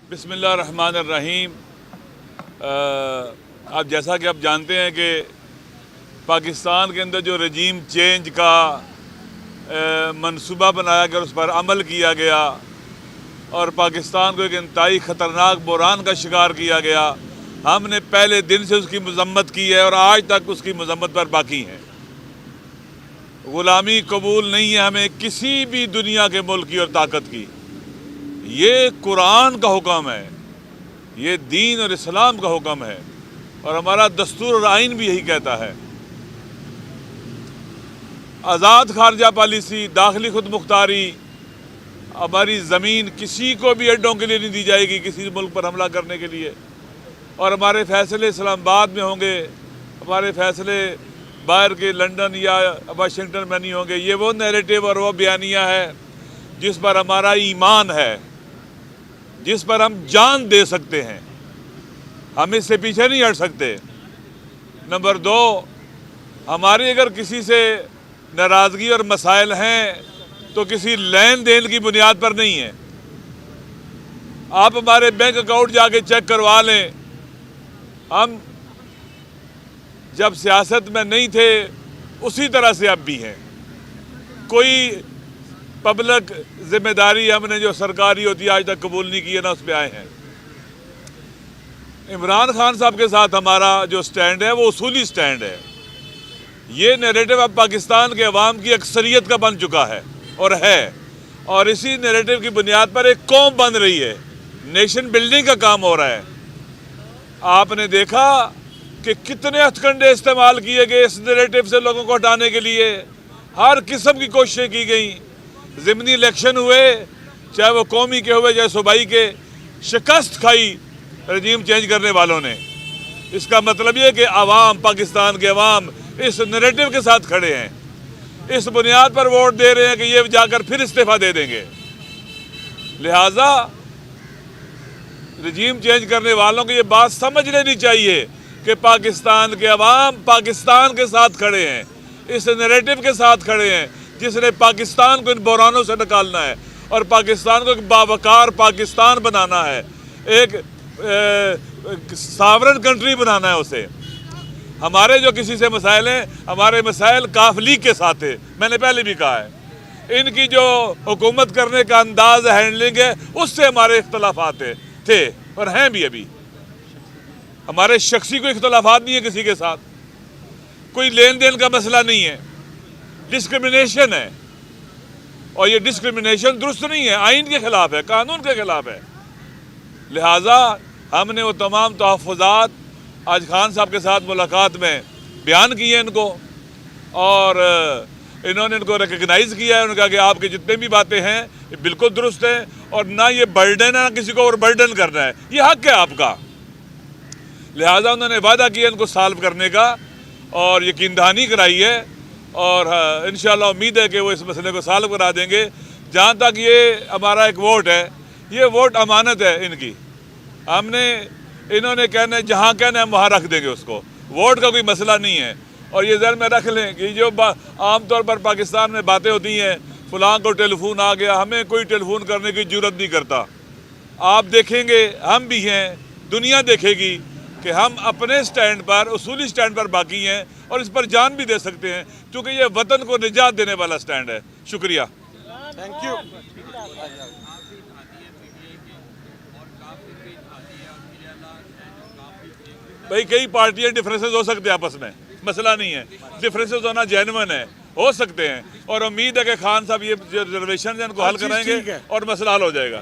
बिस्मिल्लाहिर्रहमानिर्रहीम। आप जैसा कि आप जानते हैं कि पाकिस्तान के अंदर जो रजीम चेंज का मंसूबा बनाया गया, उस पर अमल किया गया और पाकिस्तान को एक इंतहाई ख़तरनाक बुहरान का शिकार किया गया। हमने पहले दिन से उसकी मजम्मत की है और आज तक उसकी मजम्मत पर बाकी हैं। ग़ुलामी कबूल नहीं है हमें किसी भी दुनिया के मुल्क की और ताकत की। ये कुरान का हुक्म है, ये दीन और इस्लाम का हुक्म है और हमारा दस्तूर और आइन भी यही कहता है। आज़ाद खारजा पॉलिसी, दाखिली खुद मुख्तारी, हमारी ज़मीन किसी को भी अड्डों के लिए नहीं दी जाएगी किसी मुल्क पर हमला करने के लिए। और हमारे फ़ैसले इस्लामाबाद में होंगे, हमारे फ़ैसले बाहर के लंदन या वाशिंगटन में नहीं होंगे। ये वो नैरेटिव और वो बयानिया है जिस पर हमारा ईमान है, जिस पर हम जान दे सकते हैं। हम इससे पीछे नहीं हट सकते। नंबर 2, हमारी अगर किसी से नाराज़गी और मसाइल हैं तो किसी लेन देन की बुनियाद पर नहीं है। आप हमारे बैंक अकाउंट जाके चेक करवा लें। हम जब सियासत में नहीं थे उसी तरह से अब भी हैं। कोई पब्लिक जिम्मेदारी हमने जो सरकारी होती है आज तक कबूल नहीं की है, ना उस पर आए हैं। इमरान खान साहब के साथ हमारा जो स्टैंड है वो उसूली स्टैंड है। ये नैरेटिव अब पाकिस्तान के अवाम की अक्सरियत का बन चुका है और इसी नैरेटिव की बुनियाद पर एक कौम बन रही है। नेशन बिल्डिंग का काम हो रहा है। आपने देखा कि कितने हथकंडे इस्तेमाल किए गए इस नैरेटिव से लोगों को हटाने के लिए। हर किस्म की कोशिशें की गई। ज़िमनी इलेक्शन हुए, चाहे वो कौमी के हुए चाहे सूबाई के, शिकस्त खाई रजीम चेंज करने वालों ने। इसका मतलब ये कि अवाम, पाकिस्तान के अवाम इस नैरेटिव के साथ खड़े हैं। इस बुनियाद पर वोट दे रहे हैं कि ये जाकर फिर इस्तीफा दे देंगे। लिहाजा रजीम चेंज करने वालों को ये बात समझ लेनी चाहिए कि पाकिस्तान के अवाम पाकिस्तान के साथ खड़े हैं, इस नैरेटिव के साथ खड़े हैं जिसने पाकिस्तान को इन बुहरानों से निकालना है और पाकिस्तान को एक बावकार पाकिस्तान बनाना है, एक सावरन कंट्री बनाना है उसे। हमारे जो किसी से मसाइल हैं, हमारे मसाइल काफ लीग के साथ है। मैंने पहले भी कहा है, इनकी जो हुकूमत करने का अंदाज हैंडलिंग है उससे हमारे इख्तलाफात थे और हैं भी। अभी हमारे शख्सी कोई इख्तलाफात नहीं है किसी के साथ, कोई लेन देन का मसला नहीं है। डिस्क्रिमिनेशन है और ये डिस्क्रिमिनेशन दुरुस्त नहीं है, आइन के खिलाफ है, कानून के खिलाफ है। लिहाजा हमने वो तमाम तहफ़्फ़ुज़ात आज खान साहब के साथ मुलाकात में बयान किए इनको और इन्होंने इनको रिकग्नाइज़ किया है। उन्होंने कहा कि आपकी जितने भी बातें हैं ये बिल्कुल दुरुस्त हैं और ना ये बर्डन है ना किसी को और बर्डन करना है, ये हक है आपका। लिहाजा उन्होंने वादा किया इनको सॉल्व करने का और यकीन दहानी कराई है और इंशाअल्लाह उम्मीद है कि वो इस मसले को सॉल्व करा देंगे। जहाँ तक ये हमारा एक वोट है, ये वोट अमानत है इनकी। हमने इन्होंने कहना है जहाँ कहना है हम वहाँ रख देंगे उसको। वोट का कोई मसला नहीं है। और ये ज़हन में रख लें कि जो आमतौर पर पाकिस्तान में बातें होती हैं, फ़लाँ को टेलीफोन आ गया, हमें कोई टेलीफोन करने की ज़रूरत नहीं करता। आप देखेंगे, हम भी हैं, दुनिया देखेगी कि हम अपने स्टैंड पर, उसूली स्टैंड पर बाकी हैं और इस पर जान भी दे सकते हैं क्योंकि ये वतन को निजात देने वाला स्टैंड है। शुक्रिया, थैंक यू। भाई कई पार्टियां डिफरेंसेस हो सकते हैं आपस में, मसला नहीं है। डिफरेंसेस होना जेन्युइन है, हो सकते हैं और उम्मीद है कि खान साहब ये जो रिजर्वेशन है इनको हल कराएंगे और मसला हल हो जाएगा।